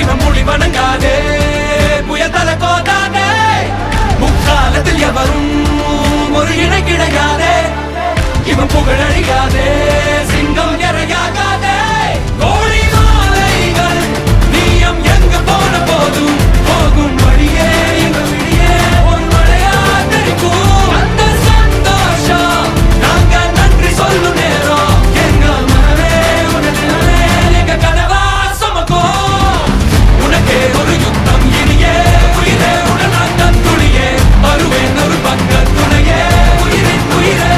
இவன் மொழி வணங்காதே புயதல கோதாதே முக்காலத்தில் எவரும் ஒரு இணை கிடையாதே இவன் புகழழியாதே சிங்கம் எறையாகாதே கோழி மாலைகள் நீயம் எங்க போன போதும் போகும் வழியே எங்க விழியே ஒரு மழையா தெரிக்கும் அந்த சந்தோஷம் நாங்க நன்றி சொல்லும் நேரம் எங்க மனமே உனது எங்க கனவா சுமக்கும் உனக்கே ஒரு யுத்தம் இனியே உயிரே உடனாக துளியே வருவேன் ஒரு பக்க துணையே உயிரின் உயிரே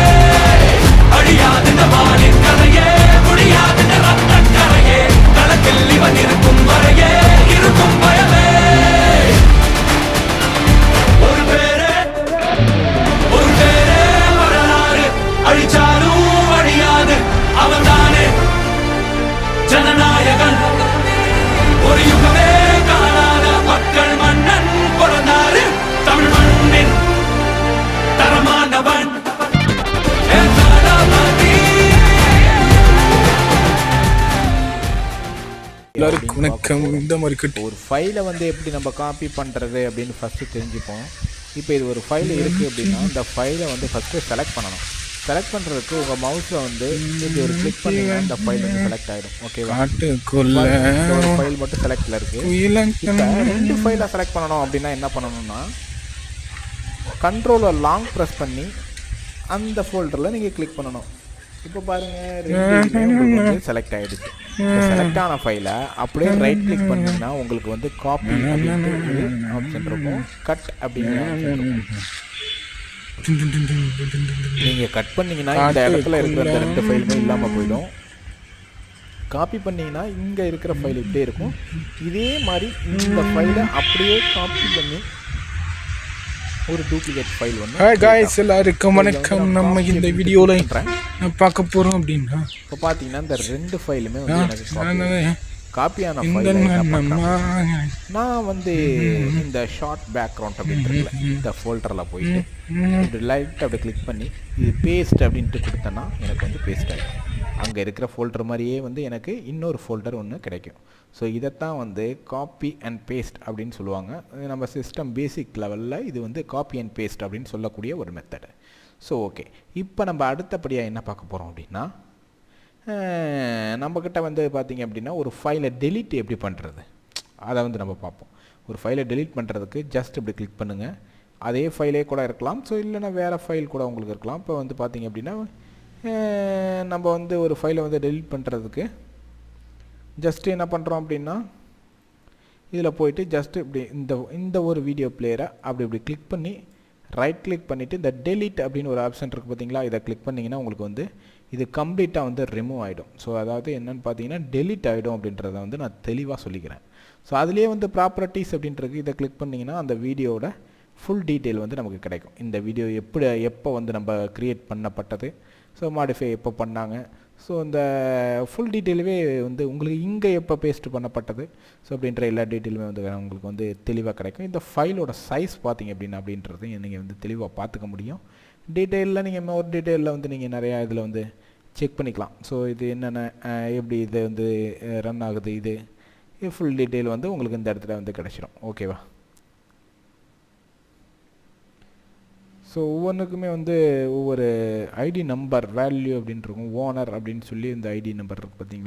அழியாது வானின் கதையே முடியாது ரத்த கரையே களத்தில் இவன் இருக்கும் வரையே இருக்கும் பயமே ஒரு பேரே வரலாறு அழிச்சாலும் அழியாது அவன்தானே ஜனநாயகன் ஒரு யுகமே காணாத மக்கள் மன்னன் பிறந்தாரு தமிழ் மண்ணின் தரமானவன் எல்லாருக்கும் வணக்கம். இந்த மாதிரி கட்டு ஒரு ஃபைலை வந்து எப்படி நம்ம காப்பி பண்ணுறது அப்படின்னு ஃபஸ்ட்டு தெரிஞ்சுப்போம். இப்போ இது ஒரு ஃபைல் இருக்குது அப்படின்னா இந்த ஃபைலை வந்து ஃபஸ்ட்டு செலக்ட் பண்ணணும். செலக்ட் பண்ணுறதுக்கு உங்கள் மவுஸில் வந்து இப்படி ஒரு கிளிக் பண்ணிங்கன்னா இந்த ஃபைல் வந்து செலக்ட் ஆகிடும். ஓகேவா? ஒரு ஃபைல் மட்டும் செலக்டில் இருக்குது. இப்போ 2 ஃபைலை செலக்ட் பண்ணணும் அப்படின்னா என்ன பண்ணணும்னா கண்ட்ரோலை லாங் ப்ரெஸ் பண்ணி அந்த ஃபோல்டரில் நீங்கள் கிளிக் பண்ணணும். இப்போ பாருங்கள் 2 உங்களுக்கு செலக்ட் ஆகிடுச்சு. செலக்ட் ஆன ஃபைலை அப்படியே ரைட் கிளிக் பண்ணிங்கன்னா உங்களுக்கு வந்து காப்பி அப்படின்ட்டு ஆப்ஷன் இருக்கும், கட் அப்படிங்கிற ஆப்ஷன் இருக்கும். நீங்கள் கட் பண்ணிங்கன்னா இந்த இடத்துல இருக்கிற அந்த 2 ஃபைலுமே இல்லாமல் போயிடும். காப்பி பண்ணிங்கன்னா இங்கே இருக்கிற ஃபைல் இப்படியே இருக்கும். இதே மாதிரி இந்த ஃபைலை அப்படியே காப்பி பண்ணி ஒரு டூப்ளிகேட் ஃபைல் வந்து गाइस எல்லாருக்கும் வணக்கம். நம்ம இந்த வீடியோல பார்க்க போறோம் அப்படின்னா இப்போ பார்த்தீங்கன்னா இந்த 2 ஃபைலுமே வந்து எனக்கு காப்பியான ஃபைல் நான் வந்து இந்த ஷார்ட் பேக்ரவுண்ட் அப்படின்றதுல இந்த ஃபோல்டரில் போயிட்டு இப்படி லைட் அப்படி கிளிக் பண்ணி இது பேஸ்ட் அப்படின்ட்டு கொடுத்தேன்னா எனக்கு வந்து பேஸ்ட் ஆகிடும். அங்கே இருக்கிற ஃபோல்டர் மாதிரியே வந்து எனக்கு இன்னொரு ஃபோல்டர் ஒன்று கிடைக்கும். ஸோ இதைத்தான் வந்து காப்பி அண்ட் பேஸ்ட் அப்படின்னு சொல்லுவாங்க. நம்ம சிஸ்டம் பேசிக் லெவலில் இது வந்து காப்பி அண்ட் பேஸ்ட் அப்படின்னு சொல்லக்கூடிய ஒரு மெத்தடு. ஸோ ஓகே, இப்போ நம்ம அடுத்தபடியாக என்ன பார்க்க போகிறோம் அப்படின்னா நம்மக்கிட்ட வந்து பார்த்திங்க அப்படின்னா ஒரு ஃபைலை டெலீட் எப்படி பண்ணுறது அதை வந்து நம்ம பார்ப்போம். ஒரு ஃபைலை டெலீட் பண்ணுறதுக்கு ஜஸ்ட் இப்படி கிளிக் பண்ணுங்கள். அதே ஃபைலே கூட இருக்கலாம், ஸோ இல்லைன்னா வேறு ஃபைல் கூட உங்களுக்கு இருக்கலாம். இப்போ வந்து பார்த்திங்க அப்படின்னா நம்ம வந்து ஒரு ஃபைலை வந்து டெலீட் பண்ணுறதுக்கு ஜஸ்ட்டு என்ன பண்ணுறோம் அப்படின்னா இதில் போயிட்டு ஜஸ்ட்டு இப்படி இந்த ஒரு வீடியோ பிளேயரை இப்படி கிளிக் பண்ணி ரைட் கிளிக் பண்ணிவிட்டு இந்த டெலீட் அப்படின்னு ஒரு ஆப்ஷன் இருக்குது பார்த்தீங்களா, இதை கிளிக் பண்ணிங்கன்னா உங்களுக்கு வந்து இது கம்ப்ளீட்டாக வந்து ரிமூவ் ஆகிடும். ஸோ அதாவது என்னென்னு பார்த்தீங்கன்னா டெலீட் ஆகிடும் அப்படின்றத வந்து நான் தெளிவாக சொல்லிக்கிறேன். ஸோ அதுலேயே வந்து ப்ராப்பர்ட்டிஸ் அப்படின்றது இதை கிளிக் பண்ணிங்கன்னா அந்த வீடியோட ஃபுல் டீட்டெயில் வந்து நமக்கு கிடைக்கும். இந்த வீடியோ எப்போ வந்து நம்ம க்ரியேட் பண்ணப்பட்டது, ஸோ மாடிஃபை எப்போ பண்ணாங்க, ஸோ இந்த ஃபுல் டீட்டெயிலுமே வந்து உங்களுக்கு இங்கே எப்போ பேஸ்ட் பண்ணப்பட்டது, ஸோ அப்படின்ற எல்லா டீட்டெயிலுமே வந்து உங்களுக்கு வந்து தெளிவாக கிடைக்கும். இந்த ஃபைலோட சைஸ் பார்த்திங்க அப்படின்றது நீங்கள் வந்து தெளிவாக பார்த்துக்க முடியும். டீட்டெயிலில் நீங்கள் ஒரு டீட்டெயிலில் வந்து நீங்கள் நிறையா இதில் வந்து செக் பண்ணிக்கலாம். ஸோ இது என்னென்ன எப்படி இது வந்து ரன் ஆகுது, இது ஃபுல் டீட்டெயில் வந்து உங்களுக்கு இந்த இடத்துல வந்து கிடச்சிடும். ஓகேவா? ஸோ ஒவ்வொன்றுக்குமே வந்து ஒவ்வொரு ஐடி நம்பர் வேல்யூ அப்படின்னு இருக்கும். ஓனர் அப்படின்னு சொல்லி இந்த ஐடி நம்பர் இருக்குது பார்த்தீங்களா.